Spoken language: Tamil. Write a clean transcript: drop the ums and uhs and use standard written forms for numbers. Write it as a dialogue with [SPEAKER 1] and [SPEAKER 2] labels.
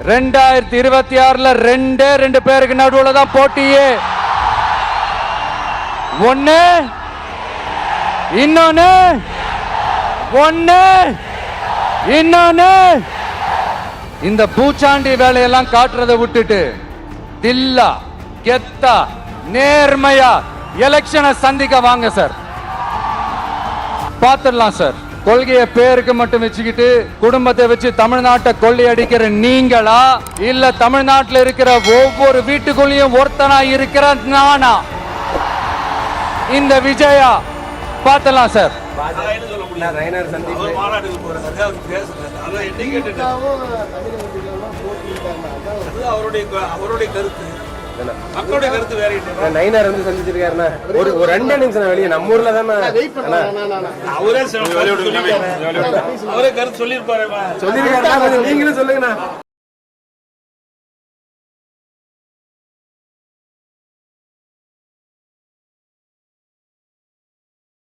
[SPEAKER 1] 2026 ரெண்டு பேருக்கு நடுவுல தான் போட்டியே. ஒண்ணு இன்னொன்னு இந்த பூச்சாண்டி வேலையெல்லாம் காட்டுறதை விட்டுட்டு தில்லா கெத்தா நேர்மையா எலெக்ஷனை சந்திக்க வாங்க சார். பாத்துடலாம் சார். கொள்கையை பேருக்கு மட்டும் வச்சுக்கிட்டு குடும்பத்தை வச்சு தமிழ்நாட்டை கொள்ளையடிக்கிற நீங்களா, இல்ல தமிழ்நாட்டில் இருக்கிற ஒவ்வொரு வீட்டுக்குள்ளேயும் ஒருத்தனா இருக்கிற நானா, இந்த விஜயா? பாத்தலாம் சார்.
[SPEAKER 2] அவருடைய கருத்து, மக்களுடைய கருத்து வேற. நயினார் வந்து சந்திச்சிருக்காருன்னா ஒரு 2 நிமிஷம் வெளியே நம்ம ஊர்ல தானே அவரே கருத்து சொல்லியிருப்பாரு. நீங்களும் சொல்லுங்கண்ணா.